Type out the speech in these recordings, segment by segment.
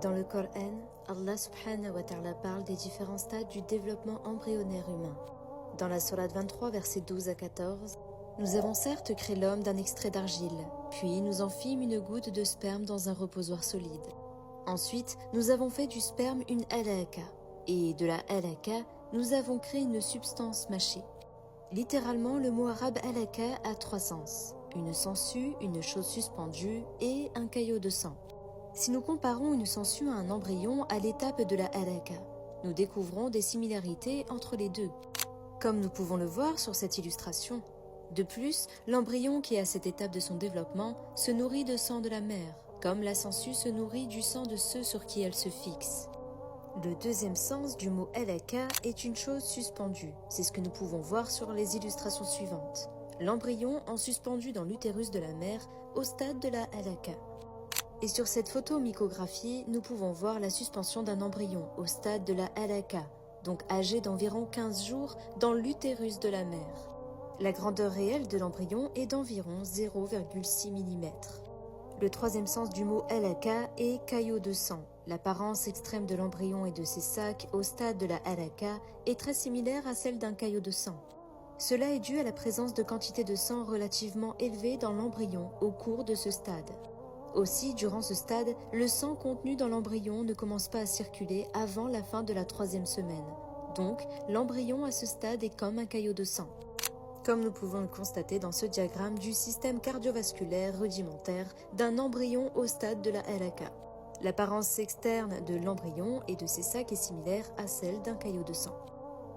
Dans le Coran, Allah subhanahu wa ta'ala parle des différents stades du développement embryonnaire humain. Dans la sourate 23, versets 12 à 14, « Nous avons certes créé l'homme d'un extrait d'argile, puis nous en fîmes une goutte de sperme dans un reposoir solide. Ensuite, nous avons fait du sperme une alaka, et de la alaka, nous avons créé une substance mâchée. » Littéralement, le mot arabe alaka a trois sens, une sangsue, une chose suspendue et un caillot de sang. Si nous comparons une sangsue à un embryon à l'étape de la alaka, nous découvrons des similarités entre les deux, comme nous pouvons le voir sur cette illustration. De plus, l'embryon qui est à cette étape de son développement se nourrit de sang de la mère, comme la sangsue se nourrit du sang de ceux sur qui elle se fixe. Le deuxième sens du mot alaka est une chose suspendue. C'est ce que nous pouvons voir sur les illustrations suivantes. L'embryon en suspendu dans l'utérus de la mère au stade de la alaka. Et sur cette photo micrographiée, nous pouvons voir la suspension d'un embryon au stade de la alaka, donc âgé d'environ 15 jours dans l'utérus de la mère. La grandeur réelle de l'embryon est d'environ 0,6 mm. Le troisième sens du mot alaka est caillot de sang. L'apparence extrême de l'embryon et de ses sacs au stade de la alaka est très similaire à celle d'un caillot de sang. Cela est dû à la présence de quantités de sang relativement élevées dans l'embryon au cours de ce stade. Aussi, durant ce stade, le sang contenu dans l'embryon ne commence pas à circuler avant la fin de la 3e semaine. Donc, l'embryon à ce stade est comme un caillot de sang. Comme nous pouvons le constater dans ce diagramme du système cardiovasculaire rudimentaire d'un embryon au stade de la alaka. L'apparence externe de l'embryon et de ses sacs est similaire à celle d'un caillot de sang.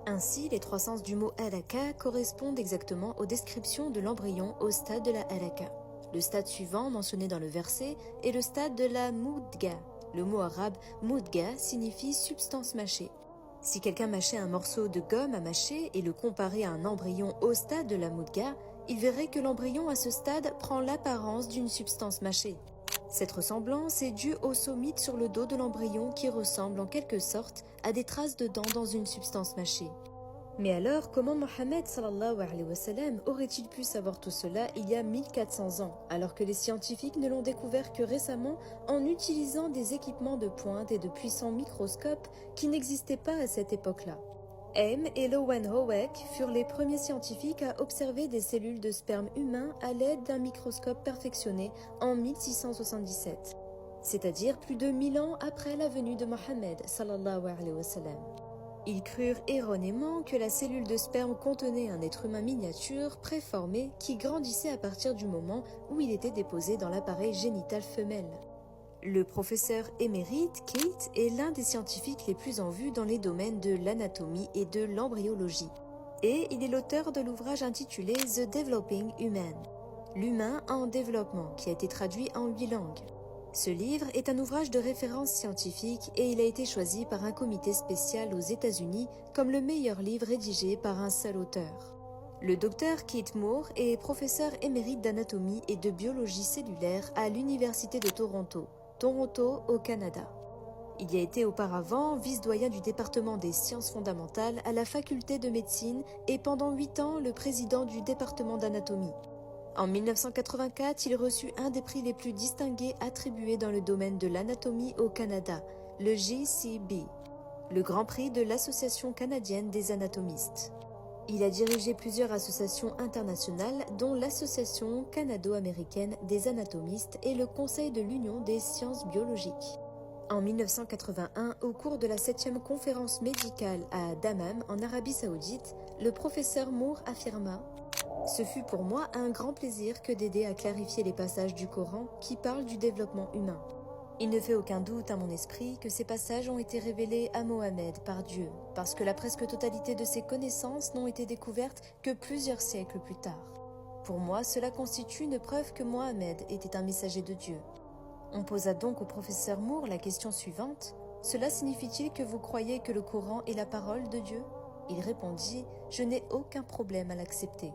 Ainsi, les trois sens du mot alaka correspondent exactement aux descriptions de l'embryon au stade de la alaka. Le stade suivant, mentionné dans le verset, est le stade de la mudga. Le mot arabe mudga signifie substance mâchée. Si quelqu'un mâchait un morceau de gomme à mâcher et le comparait à un embryon au stade de la mudga, il verrait que l'embryon à ce stade prend l'apparence d'une substance mâchée. Cette ressemblance est due au somite sur le dos de l'embryon qui ressemble en quelque sorte à des traces de dents dans une substance mâchée. Mais alors, comment Mohammed sallallahu alayhi wa sallam aurait-il pu savoir tout cela il y a 1400 ans, alors que les scientifiques ne l'ont découvert que récemment en utilisant des équipements de pointe et de puissants microscopes qui n'existaient pas à cette époque-là? Ames et Lowenhoek furent les premiers scientifiques à observer des cellules de sperme humain à l'aide d'un microscope perfectionné en 1677, c'est-à-dire plus de 1000 ans après la venue de Mohammed sallallahu alayhi wa sallam. Ils crurent erronément que la cellule de sperme contenait un être humain miniature préformé qui grandissait à partir du moment où il était déposé dans l'appareil génital femelle. Le professeur émérite Kate est l'un des scientifiques les plus en vue dans les domaines de l'anatomie et de l'embryologie. Et il est l'auteur de l'ouvrage intitulé The Developing Human, l'humain en développement, qui a été traduit en 8 langues. Ce livre est un ouvrage de référence scientifique et il a été choisi par un comité spécial aux États-Unis comme le meilleur livre rédigé par un seul auteur. Le docteur Keith Moore est professeur émérite d'anatomie et de biologie cellulaire à l'Université de Toronto, au Canada. Il y a été auparavant vice-doyen du département des sciences fondamentales à la faculté de médecine et pendant 8 ans le président du département d'anatomie. En 1984, il reçut un des prix les plus distingués attribués dans le domaine de l'anatomie au Canada, le JCB, le Grand Prix de l'Association canadienne des anatomistes. Il a dirigé plusieurs associations internationales, dont l'Association canado-américaine des anatomistes et le Conseil de l'Union des sciences biologiques. En 1981, au cours de la 7e conférence médicale à Dammam, en Arabie Saoudite, le professeur Moore affirma: « Ce fut pour moi un grand plaisir que d'aider à clarifier les passages du Coran qui parlent du développement humain. Il ne fait aucun doute à mon esprit que ces passages ont été révélés à Mohammed par Dieu, parce que la presque totalité de ses connaissances n'ont été découvertes que plusieurs siècles plus tard. Pour moi, cela constitue une preuve que Mohammed était un messager de Dieu. » On posa donc au professeur Moore la question suivante: « Cela signifie-t-il que vous croyez que le Coran est la parole de Dieu ?» Il répondit: « Je n'ai aucun problème à l'accepter. »